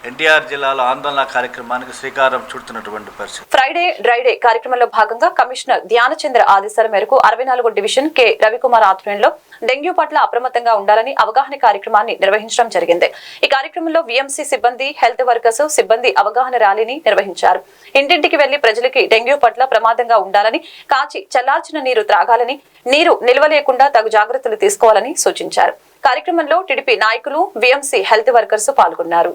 ఎన్టీఆర్ జిల్లాలో ఆందోళన కార్యక్రమానికి శ్రీకారం చుడుతున్నటువంటి పరిస్థితి. ఫ్రైడే డ్రైడే కార్యక్రమంలో భాగంగా కమిషనర్ ధ్యానచంద్ర ఆదేశాల మేరకు 64వ డివిజన్ కె రవికుమార్ ఆధ్వర్యంలో డెంగ్యూ పట్ల అప్రమత్తంగా ఉండాలని అవగాహన కార్యక్రమాన్ని నిర్వహించడం జరిగింది. ఈ కార్యక్రమంలో విఎంసీ సిబ్బంది, హెల్త్ వర్కర్స్ సిబ్బంది అవగాహన ర్యాలీని నిర్వహించారు. ఇంటింటికి వెళ్లి ప్రజలకి డెంగ్యూ పట్ల ప్రమాదంగా ఉండాలని, కాచి చల్లార్చిన నీరు త్రాగాలని, నీరు నిల్వ లేకుండా తగు జాగ్రత్తలు తీసుకోవాలని సూచించారు. కార్యక్రమంలో టీడీపీ నాయకులు, విఎంసీ హెల్త్ వర్కర్స్ పాల్గొన్నారు.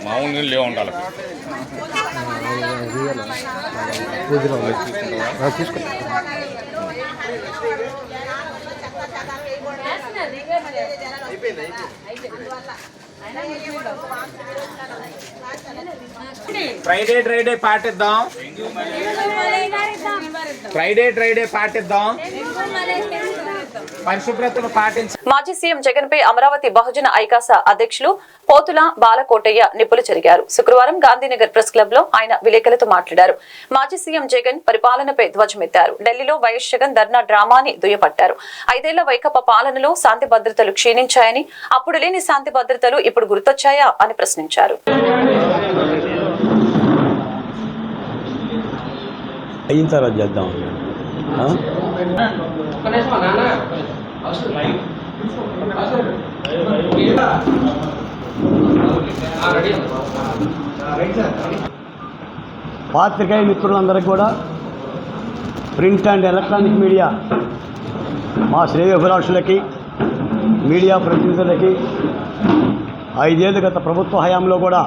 మామూలు నీళ్ళు లేవు ఉండాలి. ఫ్రైడే డ్రైడే పాటిద్దాం. ఫ్రైడే డ్రైడే పాటిద్దాం. పరిశుభ్రతను పాటించాలి. మాజీ సీఎం జగన్ పై అమరావతి బహుజన ఐకాస అధ్యక్షులు పోతుల బాలకోటయ్య నిప్పులు చెరిగారు. శుక్రవారం గాంధీనగర్ ప్రెస్ క్లబ్ లో ఆయన విలేకరులతో మాట్లాడారు. మాజీ సీఎం జగన్ పరిపాలనపై ధ్వజమెత్తారు. ఢిల్లీలో వైఎస్ జగన్ ధర్నా డ్రామాని దుయ్యపట్టారు. 5 ఏళ్ల వైకాపా పాలనలో శాంతి భద్రతలు క్షీణించాయని, అప్పుడు లేని శాంతి భద్రతలు ఇప్పుడు గుర్తొచ్చాయా అని ప్రశ్నించారు. అయిన తర్వాత చేద్దాం. పాత్రికేయ మిత్రులందరికీ కూడా, ప్రింట్ అండ్ ఎలక్ట్రానిక్ మీడియా మా శ్రేయోభిలాషులకి, మీడియా ప్రతినిధులకి 5 ఏళ్ళు గత ప్రభుత్వ హయాంలో కూడా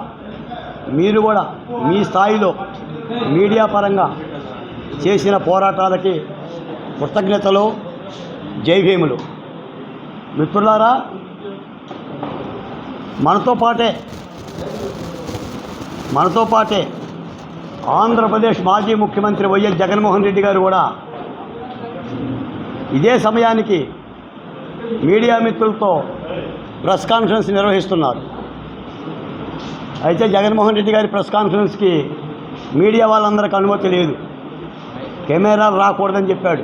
మీరు కూడా మీ స్థాయిలో మీడియా పరంగా చేసిన పోరాటాలకి కృతజ్ఞతలు, జైభీములు. మిత్రులారా, మనతో పాటే ఆంధ్రప్రదేశ్ మాజీ ముఖ్యమంత్రి వైఎస్ జగన్మోహన్ రెడ్డి గారు కూడా ఇదే సమయానికి మీడియా మిత్రులతో ప్రెస్ కాన్ఫరెన్స్ నిర్వహిస్తున్నారు. అయితే జగన్మోహన్ రెడ్డి గారి ప్రెస్ కాన్ఫరెన్స్కి మీడియా వాళ్ళందరికీ అనుమతి లేదు. కెమెరాలు రాకూడదని చెప్పాడు.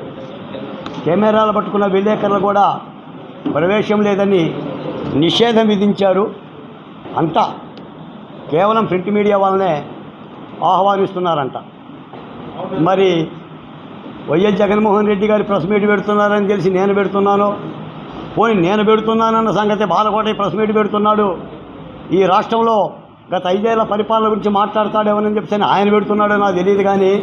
కెమెరాలు పట్టుకున్న విలేకరులు కూడా ప్రవేశం లేదని నిషేధం విధించారు. అంతా కేవలం ప్రింట్ మీడియా వాళ్ళనే ఆహ్వానిస్తున్నారంట. మరి వైఎస్ జగన్మోహన్ రెడ్డి గారి ప్రెస్ మీట్ పెడుతున్నారని తెలిసి నేను పెడుతున్నాను, పోనీ నేను పెడుతున్నానన్న సంగతి బాలకోట ప్రెస్ మీట్ పెడుతున్నాడు. ఈ రాష్ట్రంలో గత 5 ఏళ్ల పరిపాలన గురించి మాట్లాడతాడేమని చెప్పి ఆయన పెడుతున్నాడో నాకు తెలియదు. కానీ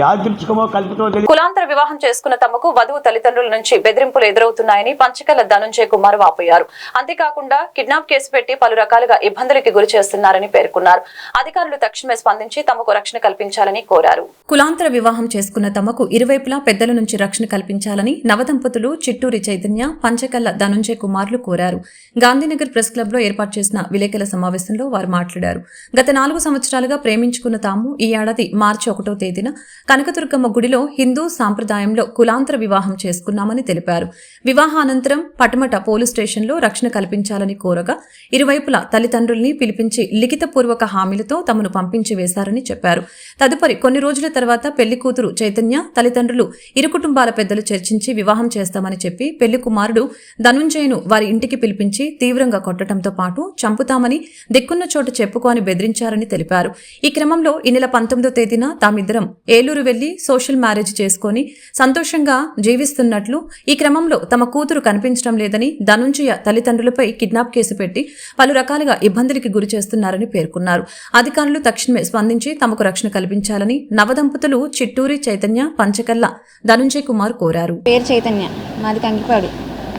యాదృచ్ఛికమో కల్పితో తెలియదు. కులాంతర వివాహం చేసుకున్న తమకు వధువు తల్లిదండ్రుల నుంచి బెదిరింపులు ఎదురవుతున్నాయని పంచకల్ల ధనుంజయ కుమార్ వాపోయారు. అంతేకాకుండా కిడ్నాప్ కేసు పెట్టి పలు రకాలుగా ఇబ్బందులకి గురి చేస్తున్నారని పేర్కొన్నారు. అధికారులు తక్షణమే స్పందించి తమకు రక్షణ కల్పించాలని కోరారు. కులాంతర వివాహం చేసుకున్న తమకు ఇరువైపులా పెద్దల నుంచి రక్షణ కల్పించాలని నవదంపతులు చిట్టూరి చైతన్య, పంచకల్ల ధనుంజయ కుమార్లు కోరారు. గాంధీనగర్ ప్రెస్ క్లబ్ లో ఏర్పాటు చేసిన విలేకరుల సమావేశంలో వారు మాట్లాడారు. గత 4 సంవత్సరాలుగా ప్రేమించుకున్న తాము ఈ ఏడాది మార్చి 1వ తేదీన కనకదుర్గమ్మ గుడిలో హిందూ సాంప్రదాయంలో కులాంతర వివాహం చేసుకున్నామని తెలిపారు. వివాహానంతరం పటమట పోలీస్ స్టేషన్లో రక్షణ కల్పించాలని కోరగా ఇరువైపులా తల్లిదండ్రుల్ని పిలిపించి లిఖితపూర్వక హామీలతో తమను పంపించి వేశారని చెప్పారు. తదుపరి కొన్ని రోజుల తర్వాత పెళ్లి కూతురు చైతన్య తల్లిదండ్రులు ఇరు కుటుంబాల పెద్దలు చర్చించి వివాహం చేస్తామని చెప్పి పెళ్లి కుమారుడు ధనుంజయను వారి ఇంటికి పిలిపించి తీవ్రంగా కొట్టడంతో పాటు చంపుతామని దిక్కున్న చోట చెప్పుకోని బెదిరించారని తెలిపారు. ఈ క్రమంలో ఈ నెల 19వ తేదీన తామిద్దరం ఏలూరు వెళ్లి సోషల్ మ్యారేజ్ చేసుకుని సంతోషంగా జీవిస్తున్నట్లు, ఈ క్రమంలో తమ కూతురు కనిపించడం లేదని ధనుంజయ తల్లిదండ్రులపై కిడ్నాప్ కేసు పెట్టి పలు రకాలుగా ఇబ్బందులకి గురి చేస్తున్నారని పేర్కొన్నారు. అధికారులు తక్షణమే స్పందించి తమకు రక్షణ కల్పించాలని నవదంపతులు చిట్టూరి చైతన్య పంచకల్ల ధనుంజయ్ కుమార్ కోరారు. పేరు చైతన్య, మాది కంకిపాడు.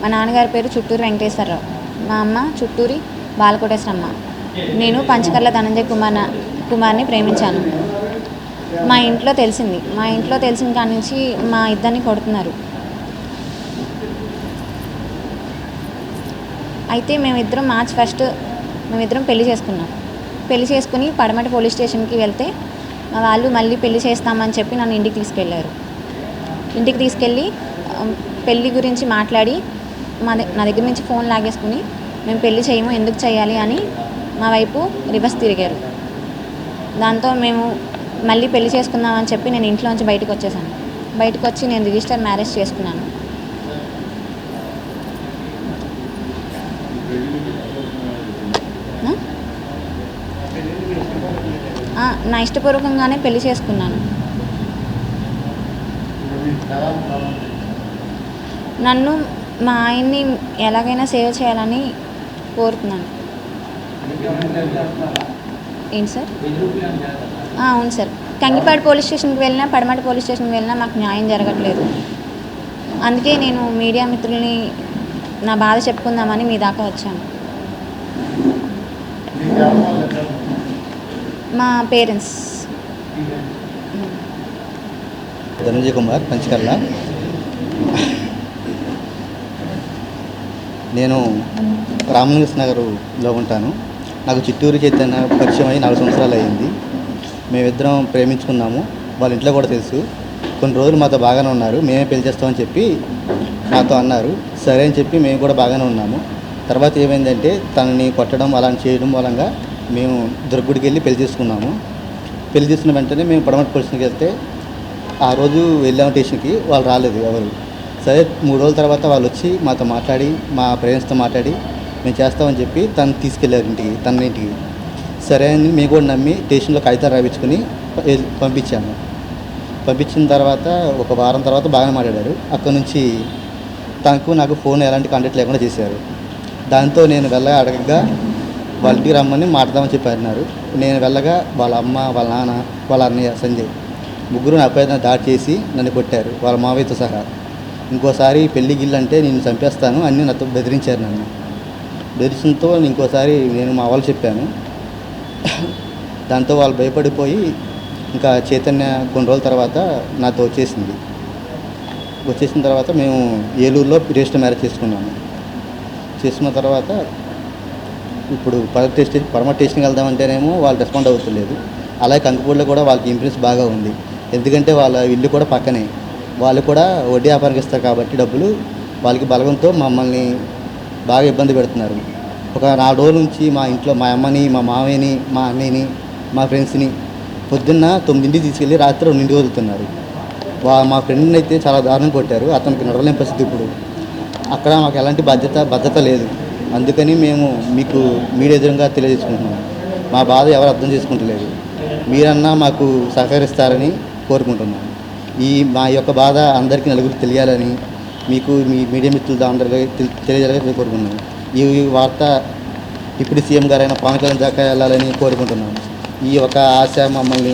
మా నాన్నగారి పేరు చుట్టూరి వెంకటేశ్వరరావు, మా అమ్మ చుట్టూరి బాలకోటేశ్వరమ్మ. నేను పంచకర్ల ధనంజయ్ కుమార్ని ప్రేమించాను. మా ఇంట్లో తెలిసిన కాడి నుంచి మా ఇద్దరిని కొడుతున్నారు. అయితే మేమిద్దరం మార్చ్ 1 పెళ్లి చేసుకున్నాం. పెళ్లి చేసుకుని పడమటి పోలీస్ స్టేషన్కి వెళ్తే మా వాళ్ళు మళ్ళీ పెళ్లి చేస్తామని చెప్పి నన్ను ఇంటికి తీసుకెళ్లారు. ఇంటికి తీసుకెళ్ళి పెళ్లి గురించి మాట్లాడి నా దగ్గర నుంచి ఫోన్ లాగేసుకుని మేము పెళ్లి చేయము, ఎందుకు చేయాలి అని మా వైపు రివర్స్ తిరిగారు. దాంతో మేము మళ్ళీ పెళ్లి చేసుకుందామని చెప్పి నేను ఇంట్లోంచి బయటకు వచ్చేసాను. బయటకు వచ్చి నేను రిజిస్టర్ మ్యారేజ్ చేసుకున్నాను. నా ఇష్టపూర్వకంగానే పెళ్లి చేసుకున్నాను. నన్ను మా ఆయన్ని ఎలాగైనా సేవ్ చేయాలని కోరుతున్నాను. ఏంటి సార్? అవును సార్, కంకిపాడు పోలీస్ స్టేషన్కి వెళ్ళినా పడమటి పోలీస్ స్టేషన్కి వెళ్ళినా మాకు న్యాయం జరగట్లేదు. అందుకే నేను మీడియా మిత్రుల్ని నా బాధ చెప్పుకుందామని మీ దాకా వచ్చాను. మా పేరెంట్స్ ధనంజయ్ కుమార్ పంచకర్ల. నేను రామలింగేశ్వర నగర్లో ఉంటాను. నాకు చిట్టూరు చైతన్య పరిచయం అయ్యి 4 సంవత్సరాలు అయ్యింది. మేమిద్దరం ప్రేమించుకున్నాము. వాళ్ళ ఇంట్లో కూడా తెలుసు. కొన్ని రోజులు మాతో బాగానే ఉన్నారు. మేమే పెళ్లి చేస్తామని చెప్పి నాతో అన్నారు. సరే అని చెప్పి మేము కూడా బాగానే ఉన్నాము. తర్వాత ఏమైందంటే తనని కొట్టడం అలాంటి చేయడం మూలంగా మేము దుర్గుడికి వెళ్ళి పెళ్లి చేసుకున్నాము. పెళ్లి చేసుకున్న వెంటనే మేము పడమటి పోలీసుకి వెళ్తే ఆ రోజు వెళ్ళాము స్టేషన్కి. వాళ్ళు రాలేదు ఎవరు. సరే 3 రోజుల తర్వాత వాళ్ళు వచ్చి మాతో మాట్లాడి మా పేరెంట్స్తో మాట్లాడి మేము చేస్తామని చెప్పి తను తీసుకెళ్ళారు తన ఇంటికి. సరే అని మేము కూడా నమ్మి స్టేషన్లో కాగితాలు రాయించుకుని పంపించాము. పంపించిన తర్వాత ఒక వారం తర్వాత బాగానే మాట్లాడారు. అక్కడ నుంచి నాకు ఫోన్ ఎలాంటి కాంటాక్ట్ లేకుండా చేశారు. దాంతో నేను అడగగా వాళ్ళ ఇంటికి రమ్మని మాట్లాడదామని చెప్పి అన్నారు. నేను వెళ్ళగా వాళ్ళ అమ్మ, వాళ్ళ నాన్న, వాళ్ళ అన్నయ్య సంజయ్ ముగ్గురు నా పైన దాడి చేసి నన్ను కొట్టారు, వాళ్ళ మావయ్యతో సహా. ఇంకోసారి పెళ్లి గిల్లు అంటే నేను చంపేస్తాను అని నాతో బెదిరించారు. నన్ను బెదిరించడంతో ఇంకోసారి నేను మా వాళ్ళు చెప్పాను. దాంతో వాళ్ళు భయపడిపోయి ఇంకా చైతన్య కొన్ని రోజుల తర్వాత నాతో వచ్చేసిన తర్వాత మేము ఏలూరులో రిజిస్టర్ మ్యారేజ్ చేసుకున్నాము. చేసుకున్న తర్వాత ఇప్పుడు పడమటి స్టేషన్కి వెళ్దామంటేనేమో వాళ్ళు రెస్పాండ్ అవుతలేదు. అలాగే కంకిపూడిలో కూడా వాళ్ళకి ఇంప్రెస్ బాగా ఉంది. ఎందుకంటే వాళ్ళ ఇల్లు కూడా పక్కనే. వాళ్ళు కూడా వడ్డీ వ్యాపారం ఇస్తారు కాబట్టి డబ్బులు వాళ్ళకి బలగంతో మమ్మల్ని బాగా ఇబ్బంది పెడుతున్నారు. ఒక 4 రోజుల నుంచి మా ఇంట్లో మా అమ్మని, మా మామయ్యని, మా అన్నయ్యని, మా ఫ్రెండ్స్ని పొద్దున్న 9ంటికి తీసుకెళ్ళి రాత్రి 2ంటికి వదులుతున్నారు. మా ఫ్రెండ్ని అయితే చాలా దారుణం కొట్టారు. అతనికి నడవలేని పరిస్థితి. ఇప్పుడు అక్కడ మాకు ఎలాంటి భద్రత లేదు. అందుకని మేము మీకు మీడియా ఎదురుగా తెలియజేసుకుంటున్నాము. మా బాధ ఎవరు అర్థం చేసుకుంటలేదు. మీరన్నా మాకు సహకరిస్తారని కోరుకుంటున్నాను. మా యొక్క బాధ అందరికీ నలుగురికి తెలియాలని మీకు మీ మీడియా మిత్రులతో అందరికీ తెలియజేయాలని కోరుకుంటున్నాను. ఈ వార్త డిప్యూటీ సీఎం గారైన పవన్ కళ్యాణ్ దాకా వెళ్ళాలని కోరుకుంటున్నాను. ఈ ఒక ఆశ మమ్మల్ని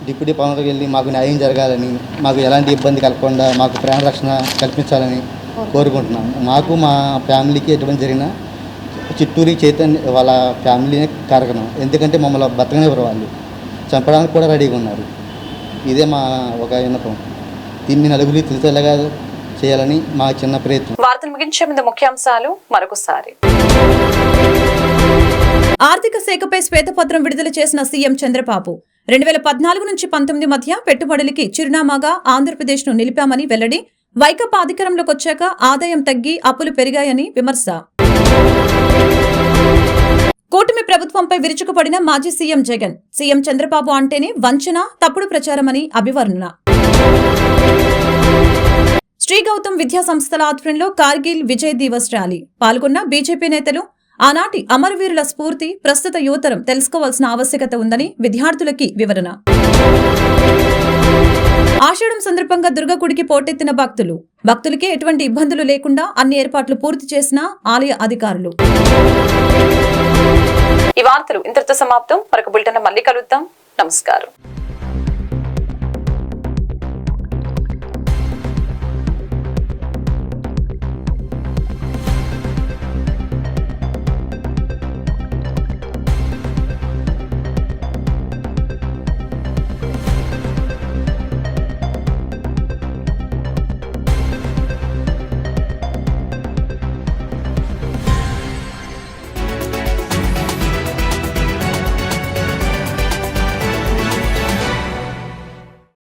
డిప్యూటీ పవన్ వెళ్ళి మాకు న్యాయం జరగాలని, మాకు ఎలాంటి ఇబ్బంది కలగకుండా మాకు ప్రాణ రక్షణ కల్పించాలని కోరుకుంటున్నాను. మాకు మా ఫ్యామిలీకి ఎటువంటి జరిగినా చిట్టూరి చైతన్య వాళ్ళ ఫ్యామిలీనే కారణం. ఎందుకంటే మమ్మల్ని బతకనివ్వరు, వాళ్ళు చంపడానికి కూడా రెడీగా ఉన్నారు. ఇదే మా ఒక విన్నపం. దీన్ని నలుగురికి తెలిసేలాగా చేయాలని మా చిన్న ప్రయత్నం. వార్తలు ముగించే ముందు ముఖ్యాంశాలు మరొకసారి. ఆర్థిక శాఖపై శ్వేతపత్రం విడుదల చేసిన సీఎం చంద్రబాబు. 2014 నుంచి 19 మధ్య పెట్టుబడులకి చిరునామాగా ఆంధ్రప్రదేశ్ను నిలిపామని వెల్లడి. వైకాపా అధికారంలోకి వచ్చాక ఆదాయం తగ్గి అప్పులు పెరిగాయని విమర్శ. కూటమి ప్రభుత్వంపై విరుచుకుపడిన మాజీ సీఎం జగన్. సీఎం చంద్రబాబు అంటేనే వంచన, తప్పుడు ప్రచారమని అభివర్ణన. శ్రీ గౌతమ్ విద్యా సంస్థల ఆధ్వర్యంలో కార్గిల్ విజయ్ దివస్ ర్యాలీ పాల్గొన్న బీజేపీ నేతలు. ఆనాటి అమరవీరుల స్ఫూర్తి ప్రస్తుత యువతరం తెలుసుకోవాల్సిన ఆవశ్యకత ఉందని విద్యార్థులకి వివరణ. ఆషాఢం సందర్భంగా దుర్గగుడికి పోటెత్తిన భక్తులు. భక్తులకి ఎటువంటి ఇబ్బందులు లేకుండా అన్ని ఏర్పాట్లు పూర్తి చేసిన ఆలయ అధికారులు. ఈ వార్తలు ఇంతటితో సమాప్తం. మరొక బులెటిన్ మళ్ళీ కలుద్దాం. నమస్కారం.